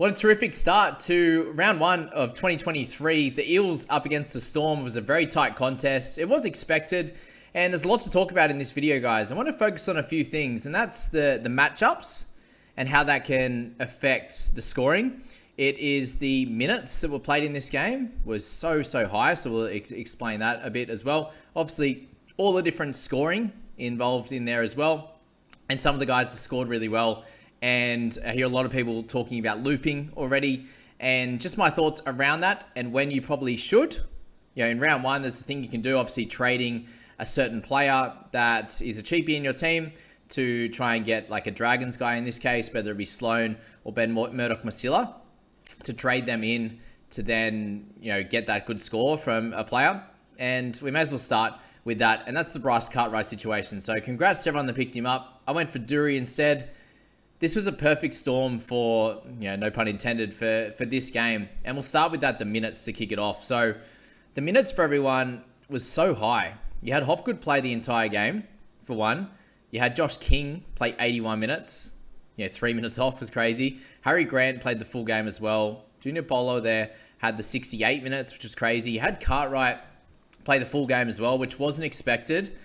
What a terrific start to round one of 2023. The Eels up against the Storm was a very tight contest. It was expected, and there's a lot to talk about in this video, guys. I want to focus on a few things, and that's the matchups and how that can affect the scoring. It is the minutes that were played in this game was so high, so we'll explain that a bit as well. Obviously, all the different scoring involved in there as well, and some of the guys that scored really well. And I hear a lot of people talking about looping already, and just my thoughts around that and when you probably should. You know, in round one, there's the thing you can do, obviously trading a certain player that is a cheapie in your team to try and get like a Dragons guy in this case, whether it be Sloan or Ben Murdoch-Masila, to trade them in to then, you know, get that good score from a player. And we may as well start with that, and that's the Bryce Cartwright situation. So congrats to everyone that picked him up. I went for Dury instead. This was a perfect storm for, you know, no pun intended, for this game. And we'll start with that, the minutes to kick it off. So the minutes for everyone was so high. You had Hopgod play the entire game, for one. You had Josh King play 81 minutes. You know, 3 minutes off was crazy. Harry Grant played the full game as well. Junior Polo there had the 68 minutes, which was crazy. You had Cartwright play the full game as well, which wasn't expected.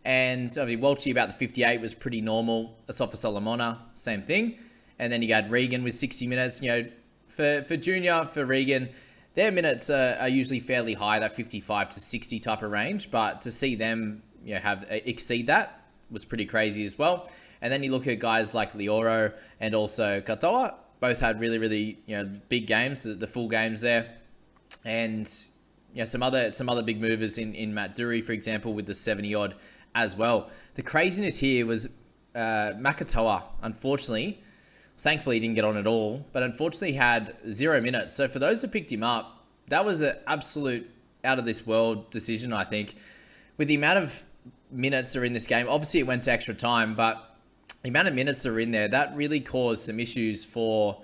And I mean, Welchie about the 58 was pretty normal. Asafa Solomona, same thing. And then you got Regan with 60 minutes. You know, for Junior, for Regan, their minutes are usually fairly high, that 55 to 60 type of range. But to see them, you know, have exceed that was pretty crazy as well. And then you look at guys like Lioro and also Katoa, both had really, you know, big games, the full games there. And, you know, some other big movers in Matt Dury, for example, with the 70 odd as well. The craziness here was Makatoa, unfortunately. Thankfully, he didn't get on at all, but unfortunately had 0 minutes. So for those that picked him up, that was an absolute out of this world decision, I think. With the amount of minutes that are in this game, obviously it went to extra time, but the amount of minutes that are in there, that really caused some issues for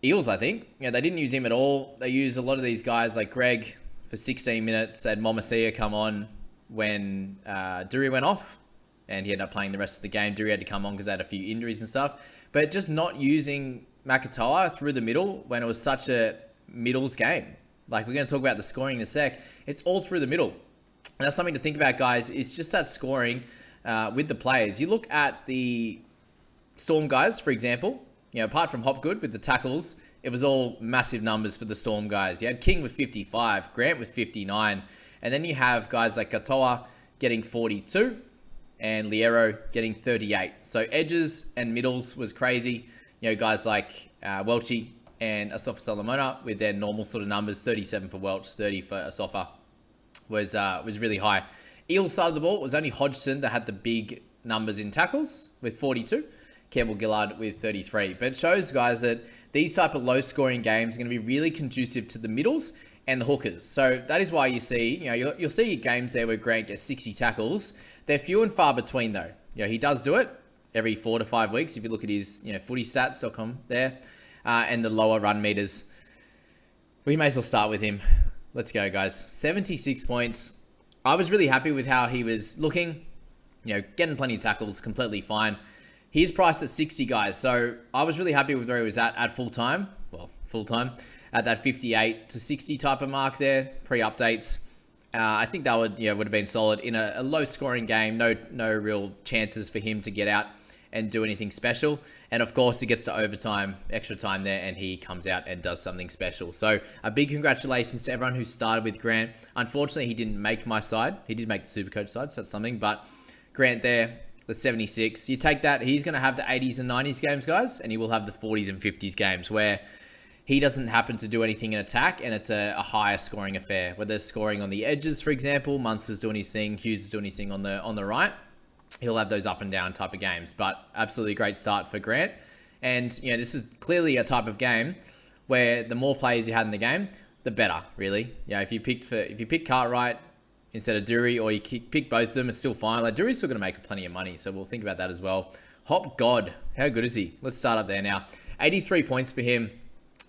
Eels, I think. You know, they didn't use him at all. They used a lot of these guys like Greg for 16 minutes. They had Momasia come on when Dury went off, and he ended up playing the rest of the game. Dury had to come on because they had a few injuries and stuff. But just not using Makatoa through the middle when it was such a middles game. Like, we're going to talk about the scoring in a sec. It's all through the middle. And that's something to think about, guys. It's just that scoring with the players. You look at the Storm guys, for example. You know, apart from Hopgood with the tackles, it was all massive numbers for the Storm guys. You had King with 55, Grant with 59. And then you have guys like Katoa getting 42 and Liero getting 38. So edges and middles was crazy. You know, guys like Welchie and Asafa Solomona with their normal sort of numbers, 37 for Welch, 30 for Asafa, was really high. Eel side of the ball was only Hodgson that had the big numbers in tackles with 42. Campbell Gillard with 33. But it shows, guys, that these type of low-scoring games are going to be really conducive to the middles and the hookers. So that is why you see, you know, you'll see games there where Grant gets 60 tackles. They're few and far between, though. You know, he does do it every 4 to 5 weeks. If you look at his, you know, footystats.com there, and the lower run meters, we may as well start with him. Let's go, guys. 76 points. I was really happy with how he was looking. You know, getting plenty of tackles, completely fine. He's priced at 60, guys. So I was really happy with where he was at full-time. Well, full-time. At that 58 to 60 type of mark there, pre-updates. I think that would have been solid in a low-scoring game. No real chances for him to get out and do anything special. And of course, it gets to overtime, extra time there, and he comes out and does something special. So a big congratulations to everyone who started with Grant. Unfortunately, he didn't make my side. He did make the Supercoach side, so that's something. But Grant there, the 76. You take that, he's going to have the 80s and 90s games, guys, and he will have the 40s and 50s games where he doesn't happen to do anything in attack, and it's a higher scoring affair. Whether it's scoring on the edges, for example, Munster's doing his thing, Hughes is doing his thing on the right. He'll have those up and down type of games, but absolutely great start for Grant. And, you know, this is clearly a type of game where the more players you had in the game, the better, really. You know, if you pick Cartwright instead of Dury, or you pick both of them, it's still fine. Like, Dury's still going to make plenty of money, so we'll think about that as well. Hopgod, how good is he? Let's start up there now. 83 points for him.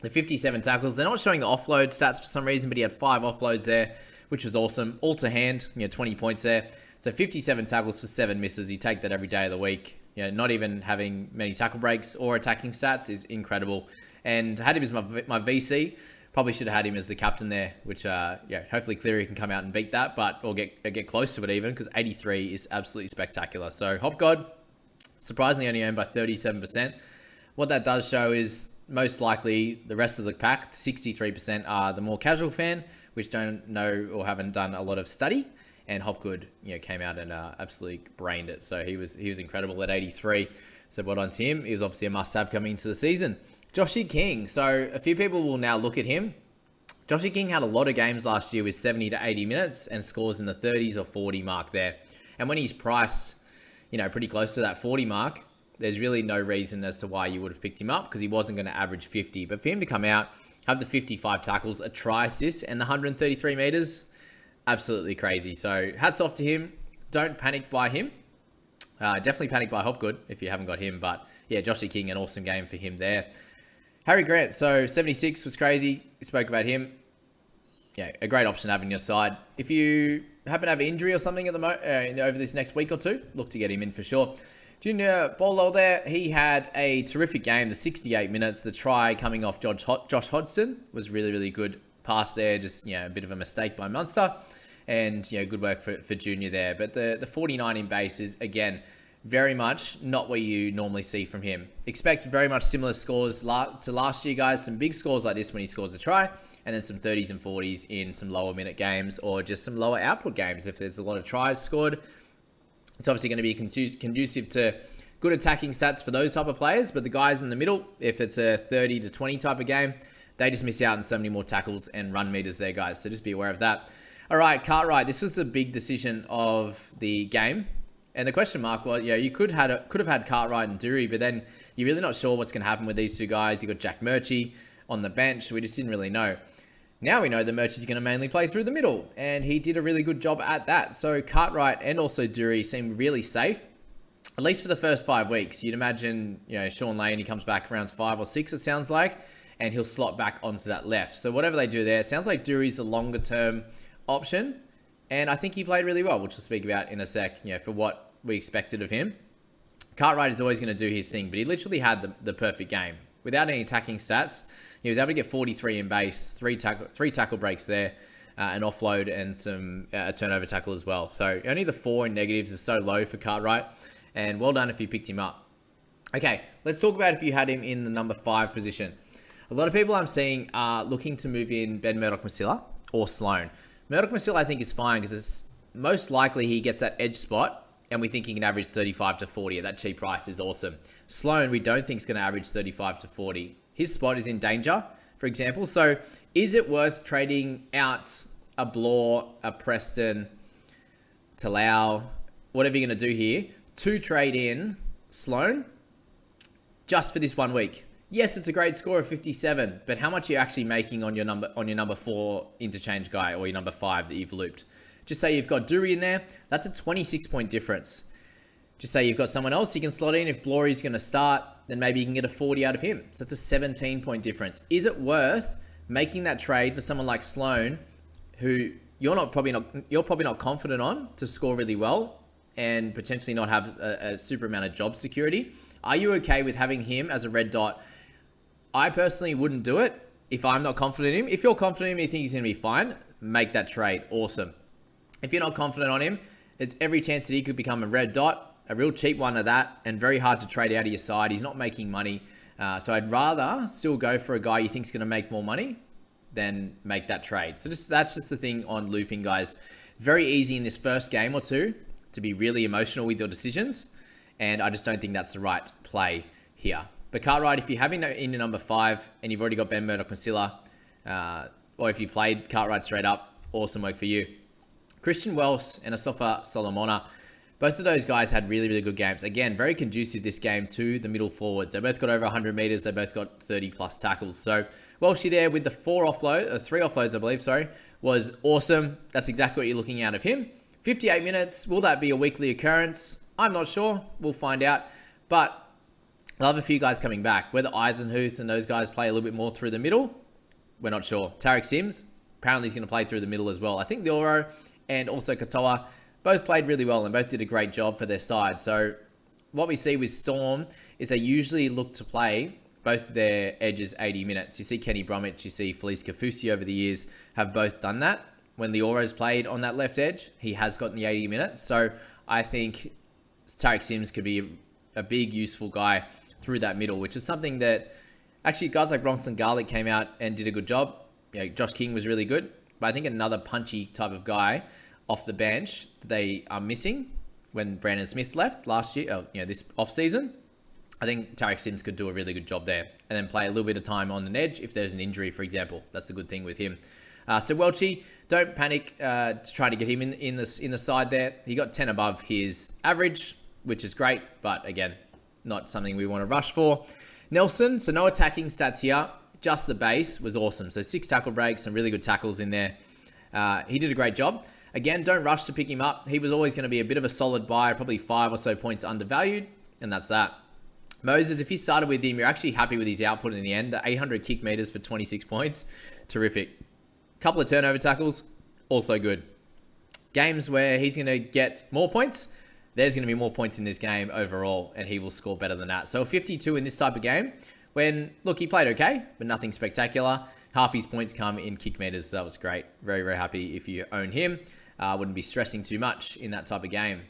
The 57 tackles. They're not showing the offload stats for some reason, but he had 5 offloads there, which was awesome. All to hand, 20 points there. So 57 tackles for 7 misses. You take that every day of the week. Not even having many tackle breaks or attacking stats is incredible. and had him as my VC. Probably should have had him as the captain there, which, hopefully Cleary can come out and beat that, or get close to it even, because 83 is absolutely spectacular. So Hopgod, surprisingly only owned by 37%. What that does show is most likely the rest of the pack, 63%, are the more casual fan, which don't know or haven't done a lot of study. And Hopgood, came out and absolutely brained it. So he was incredible at 83. So well done to him. He was obviously a must-have coming into the season. Joshy King. So a few people will now look at him. Joshy King had a lot of games last year with 70 to 80 minutes and scores in the 30s or 40 mark there. And when he's priced, pretty close to that 40 mark, there's really no reason as to why you would have picked him up, because he wasn't going to average 50. But for him to come out, have the 55 tackles, a try assist, and the 133 meters, absolutely crazy. So hats off to him. Don't panic by him. Definitely panic by Hopgood if you haven't got him. But yeah, Joshy King, an awesome game for him there. Harry Grant, so 76 was crazy. We spoke about him. Yeah, a great option to have on your side. If you happen to have an injury or something at the over this next week or two, look to get him in for sure. Junior Bolo there, he had a terrific game, the 68 minutes. The try coming off Josh Hodgson was really, really good pass there. Just, a bit of a mistake by Munster. And, good work for Junior there. But the 49 in base is, again, very much not what you normally see from him. Expect very much similar scores to last year, guys. Some big scores like this when he scores a try, and then some 30s and 40s in some lower minute games, or just some lower output games if there's a lot of tries scored. It's obviously going to be conducive to good attacking stats for those type of players, but the guys in the middle, if it's a 30 to 20 type of game, they just miss out on so many more tackles and run meters there, guys. So just be aware of that. All right, Cartwright. This was the big decision of the game. And the question mark was, you could have had Cartwright and Dury, but then you're really not sure what's going to happen with these two guys. You got Jack Murchie on the bench. We just didn't really know. Now we know that Murchie's going to mainly play through the middle, and he did a really good job at that. So Cartwright and also Dury seem really safe, at least for the first 5 weeks. You'd imagine, Sean Lane, he comes back rounds 5 or 6, it sounds like, and he'll slot back onto that left. So whatever they do there, it sounds like Dury's the longer term option. And I think he played really well, which we'll speak about in a sec, for what we expected of him. Cartwright is always going to do his thing, but he literally had the perfect game. Without any attacking stats, he was able to get 43 in base, three tackle breaks there, an offload, and some a turnover tackle as well. So only the 4 in negatives is so low for Cartwright, and well done if you picked him up. Okay, let's talk about if you had him in the number 5 position. A lot of people I'm seeing are looking to move in Ben Murdoch-Masila or Sloan. Murdoch-Masila, I think, is fine because it's most likely he gets that edge spot, and we think he can average 35 to 40 at that cheap price is awesome. Sloan, we don't think is going to average 35 to 40. His spot is in danger, for example. So is it worth trading out a Blore, a Preston, Talau, whatever you're going to do here, to trade in Sloan just for this 1 week? Yes, it's a great score of 57, but how much are you actually making on your number 4 interchange guy or your number 5 that you've looped? Just say you've got Dury in there, that's a 26-point difference. Just say you've got someone else you can slot in. If Blory's going to start, then maybe you can get a 40 out of him. So that's a 17-point difference. Is it worth making that trade for someone like Sloan, who you're probably not confident on to score really well and potentially not have a super amount of job security? Are you okay with having him as a red dot? I personally wouldn't do it if I'm not confident in him. If you're confident in him, you think he's going to be fine, make that trade. Awesome. If you're not confident on him, there's every chance that he could become a red dot, a real cheap one of that, and very hard to trade out of your side. He's not making money. So I'd rather still go for a guy you think's going to make more money than make that trade. So that's just the thing on looping, guys. Very easy in this first game or two to be really emotional with your decisions, and I just don't think that's the right play here. But Cartwright, if you have him in your number 5 and you've already got Ben Murdoch-Masila, or if you played Cartwright straight up, awesome work for you. Christian Welsh and Asafa Solomona, both of those guys had really, really good games. Again, very conducive this game to the middle forwards. They both got over 100 meters. They both got 30 plus tackles. So Welshie there with the 3 offloads, I believe, was awesome. That's exactly what you're looking out of him. 58 minutes. Will that be a weekly occurrence? I'm not sure. We'll find out. But I'll have a few guys coming back. Whether Eisenhuth and those guys play a little bit more through the middle, we're not sure. Tarek Sims, apparently he's going to play through the middle as well. I think Lioro and also Katoa both played really well and both did a great job for their side. So what we see with Storm is they usually look to play both their edges 80 minutes. You see Kenny Bromwich, you see Felice Kafusi over the years have both done that. When Lioro's played on that left edge, he has gotten the 80 minutes. So I think Tariq Sims could be a big, useful guy through that middle, which is something that actually guys like Bronson Garlick came out and did a good job. Josh King was really good. But I think another punchy type of guy off the bench that they are missing when Brandon Smith left last year, this offseason, I think Tariq Sims could do a really good job there and then play a little bit of time on the edge if there's an injury, for example. That's the good thing with him. So Welchie, don't panic to try to get him in the side there. He got 10 above his average, which is great, but again, not something we want to rush for. Nelson, so no attacking stats here, just the base was awesome. So 6 tackle breaks, some really good tackles in there. He did a great job. Again, don't rush to pick him up. He was always going to be a bit of a solid buy, probably 5 or so points undervalued, and that's that. Moses, if you started with him, you're actually happy with his output in the end. The 800 kick meters for 26 points, terrific. Couple of turnover tackles, also good. Games where he's going to get more points, there's going to be more points in this game overall, and he will score better than that. So 52 in this type of game, when, look, he played okay, but nothing spectacular. Half his points come in kick meters, so that was great. Very, very happy if you own him. Wouldn't be stressing too much in that type of game.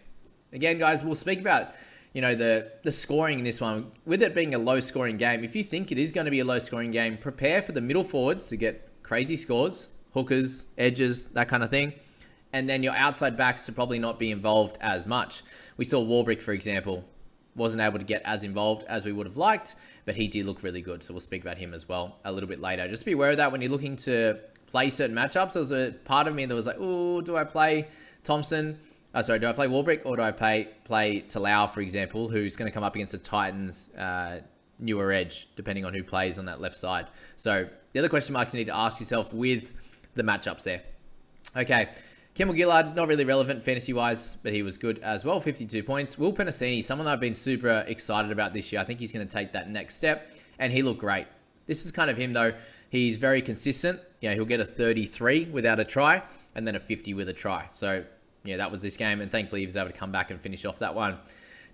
Again, guys, we'll speak about the scoring in this one. With it being a low-scoring game, if you think it is going to be a low-scoring game, prepare for the middle forwards to get crazy scores, hookers, edges, that kind of thing. And then your outside backs to probably not be involved as much. We saw Warbrick, for example, wasn't able to get as involved as we would have liked, but he did look really good. So we'll speak about him as well a little bit later. Just be aware of that when you're looking to play certain matchups. There was a part of me that was like, oh, do I play Thompson? Do I play Warbrick or do I play Talau, for example, who's going to come up against the Titans' newer edge, depending on who plays on that left side. So the other question marks you need to ask yourself with the matchups there. Okay. Kimmel Gillard, not really relevant fantasy-wise, but he was good as well, 52 points. Will Penasini, someone I've been super excited about this year. I think he's going to take that next step, and he looked great. This is kind of him, though. He's very consistent. He'll get a 33 without a try, and then a 50 with a try. So, that was this game, and thankfully he was able to come back and finish off that one.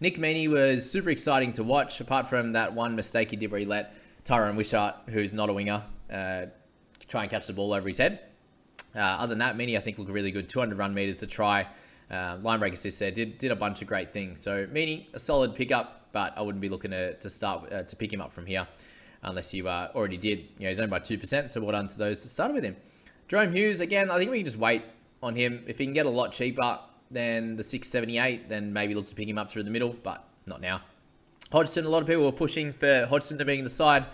Nick Meaney was super exciting to watch, apart from that one mistake he did where he let Tyrone Wishart, who's not a winger, try and catch the ball over his head. Other than that, Meaney, I think, looked really good. 200 run meters to try. Line break assist there. Did a bunch of great things. So, Meaney, a solid pickup, but I wouldn't be looking to start to pick him up from here unless you already did. He's owned by 2%, so well done to those that started with him. Jerome Hughes, again, I think we can just wait on him. If he can get a lot cheaper than the 678, then maybe look to pick him up through the middle, but not now. Hodgson, a lot of people were pushing for Hodgson to be in the side.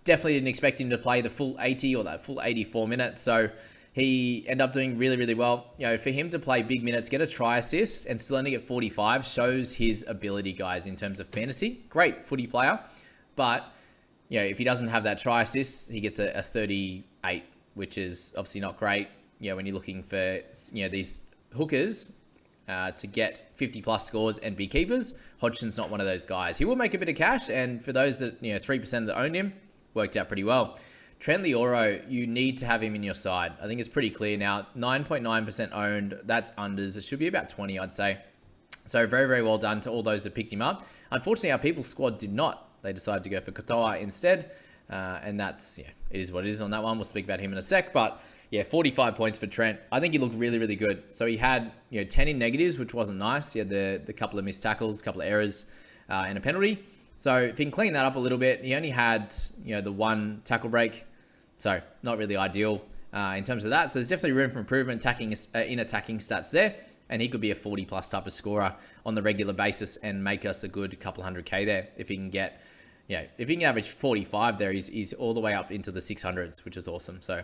Definitely didn't expect him to play the full 80 or that full 84 minutes, so he ended up doing really, really well. For him to play big minutes, get a try assist, and still only get 45 shows his ability, guys, in terms of fantasy. Great footy player. But, if he doesn't have that try assist, he gets a 38, which is obviously not great. When you're looking for, these hookers to get 50-plus scores and be keepers, Hodgson's not one of those guys. He will make a bit of cash, and for those that, 3% that owned him, worked out pretty well. Trent Lioro, you need to have him in your side. I think it's pretty clear now. 9.9% owned. That's unders. It should be about 20, I'd say. So very, very well done to all those that picked him up. Unfortunately, our people's squad did not. They decided to go for Katoa instead. And that's, it is what it is on that one. We'll speak about him in a sec. But, 45 points for Trent. I think he looked really, really good. So he had, 10 in negatives, which wasn't nice. He had the couple of missed tackles, couple of errors, and a penalty. So if he can clean that up a little bit, he only had, the one tackle break. So not really ideal in terms of that. So there's definitely room for improvement in attacking stats there. And he could be a 40-plus type of scorer on the regular basis and make us a good couple 100K there. If he can get, if he can average 45 there, he's all the way up into the 600s, which is awesome. So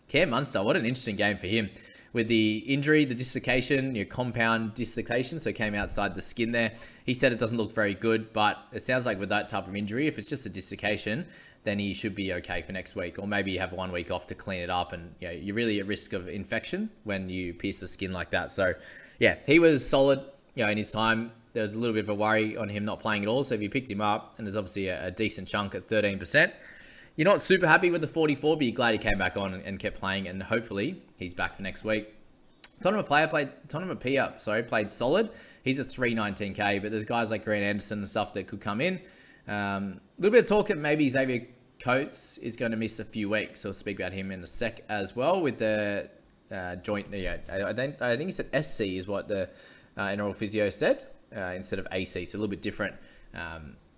Cam Munster, what an interesting game for him. With the injury, the dislocation, compound dislocation, so came outside the skin there. He said it doesn't look very good, but it sounds like with that type of injury, if it's just a dislocation, then he should be okay for next week. Or maybe you have 1 week off to clean it up, and you're really at risk of infection when you pierce the skin like that. So he was solid. In his time, there was a little bit of a worry on him not playing at all. So if you picked him up, and there's obviously a decent chunk at 13%, you're not super happy with the 44, but you're glad he came back on and kept playing, and hopefully he's back for next week. Tottenham played solid. He's a 319K, but there's guys like Grant Anderson and stuff that could come in. little bit of talk that maybe Xavier Coates is going to miss a few weeks. So I'll speak about him in a sec as well with the joint. Yeah, I think he said SC is what the NRL physio said instead of AC. So a little bit different.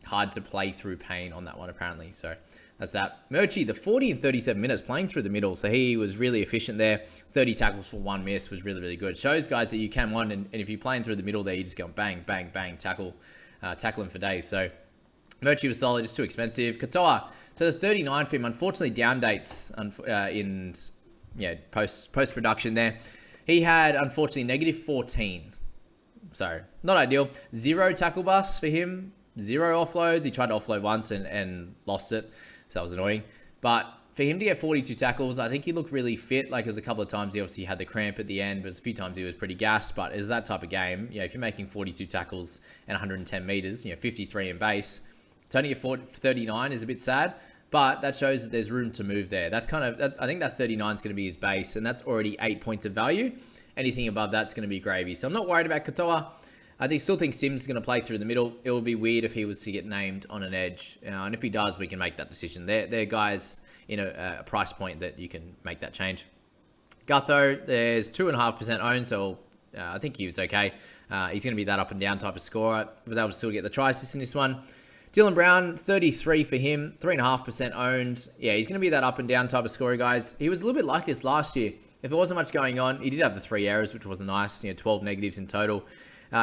Hard to play through pain on that one apparently. So that's that. Murchie, the 40 and 37 minutes playing through the middle. So he was really efficient there. 30 tackles for 1 miss was really, really good. Shows guys that you can run, and if you're playing through the middle there, you just go bang, bang, bang, tackling for days. So Murchie was solid, just too expensive. Katoa, so the 39 for him, unfortunately down dates in post-production there. He had, unfortunately, negative 14. So not ideal. 0 tackle bus for him. 0 offloads. He tried to offload once and lost it. So that was annoying. But for him to get 42 tackles, I think he looked really fit. Like, there's a couple of times he obviously had the cramp at the end, but a few times he was pretty gassed. But it was that type of game. If you're making 42 tackles and 110 meters, 53 in base, to only get 39 is a bit sad. But that shows that there's room to move there. That's I think that 39 is going to be his base, and that's already 8 points of value. Anything above that's going to be gravy. So I'm not worried about Katoa. Still think Sims is going to play through the middle. It would be weird if he was to get named on an edge. And if he does, we can make that decision. They're guys in a price point that you can make that change. Gutho, there's 2.5% owned, so I think he was okay. He's going to be that up and down type of scorer. Was able to still get the try assist in this one. Dylan Brown, 33 for him, 3.5% owned. Yeah, he's going to be that up and down type of scorer, guys. He was a little bit like this last year. If there wasn't much going on, he did have the 3 errors, which wasn't nice. 12 negatives in total.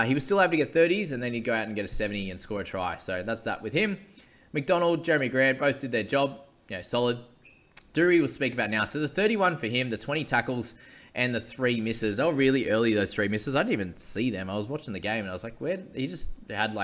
He was still able to get 30s, and then he'd go out and get a 70 and score a try. So that's that with him. McDonald, Jeremy Grant, both did their job. Solid. Dury we'll speak about now. So the 31 for him, the 20 tackles, and the 3 misses. They were really early, those 3 misses. I didn't even see them. I was watching the game, and I was like, where? He just had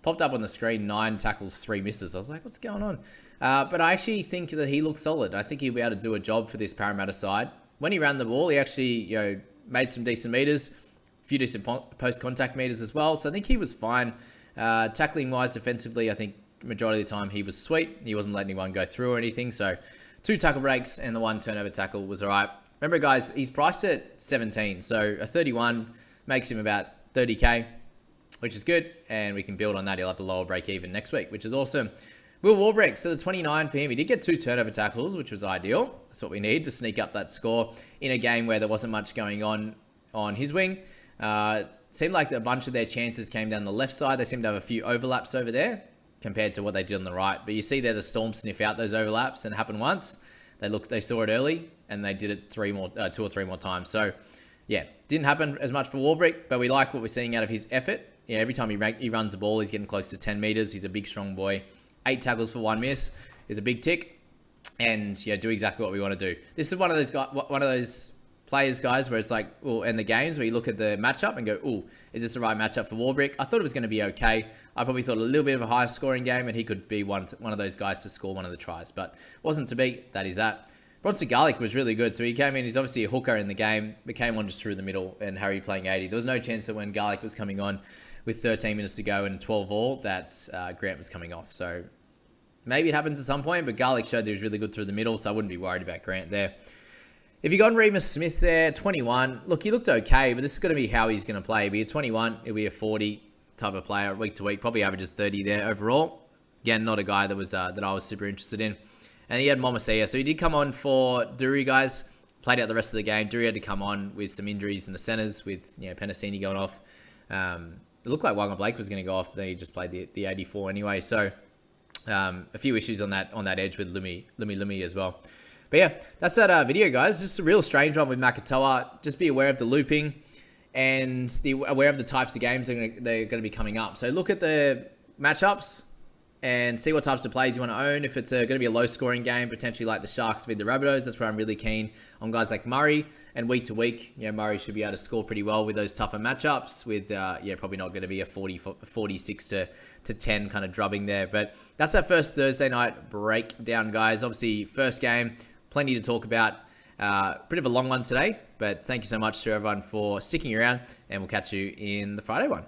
popped up on the screen, 9 tackles, 3 misses. I was like, what's going on? But I actually think that he looks solid. I think he'll be able to do a job for this Parramatta side. When he ran the ball, he actually, made some decent meters, a few decent post-contact meters as well. So I think he was fine. Tackling-wise, defensively, I think majority of the time he was sweet. He wasn't letting anyone go through or anything. So 2 tackle breaks and the 1 turnover tackle was all right. Remember, guys, he's priced at 17. So a 31 makes him about 30K, which is good. And we can build on that. He'll have the lower break even next week, which is awesome. Will Warbrick, so the 29 for him. He did get 2 turnover tackles, which was ideal. That's what we need to sneak up that score in a game where there wasn't much going on his wing. Seemed like a bunch of their chances came down the left side. They seem to have a few overlaps over there compared to what they did on the right. But you see there the Storm sniff out those overlaps, and it happened once. They saw it early, and they did it 2 or 3 more times. So, yeah, didn't happen as much for Warbrick, but we like what we're seeing out of his effort. Every time he runs the ball, he's getting close to 10 meters. He's a big, strong boy. 8 tackles for 1 miss is a big tick, and do exactly what we want to do. This is one of those players, guys, where it's like, in the games where you look at the matchup and go, is this the right matchup for Warbrick? I thought it was going to be okay. I probably thought a little bit of a higher scoring game, and he could be one of those guys to score one of the tries, but wasn't to be. That is that. Bronson Garlic was really good, so he came in. He's obviously a hooker in the game, but came on just through the middle, and Harry playing 80. There was no chance that when Garlic was coming on with 13 minutes to go and 12 all, that Grant was coming off. So maybe it happens at some point, but Garlic showed that he was really good through the middle, so I wouldn't be worried about Grant there. If you got Remus Smith there, 21. Look, he looked okay, but this is going to be how he's going to play. He'll be a 21. He'll be a 40 type of player week to week. Probably averages 30 there overall. Again, not a guy that was that I was super interested in. And he had Momasia. So he did come on for Dury, guys. Played out the rest of the game. Dury had to come on with some injuries in the centres with Penasini going off. It looked like Wagner Blake was going to go off, but then he just played the 84 anyway. So a few issues on that edge with Lumi as well. But yeah, that's that video, guys. Just a real strange one with Makatoa. Just be aware of the looping and aware of the types of games they're going to be coming up. So look at the matchups and see what types of plays you want to own. If it's going to be a low-scoring game, potentially like the Sharks v the Rabbitohs, that's where I'm really keen on guys like Murray. And week to week, Murray should be able to score pretty well with those tougher matchups with, probably not going to be a 46 to 10 kind of drubbing there. But that's our first Thursday night breakdown, guys. Obviously, first game, plenty to talk about. Bit of a long one today, but thank you so much to everyone for sticking around, and we'll catch you in the Friday one.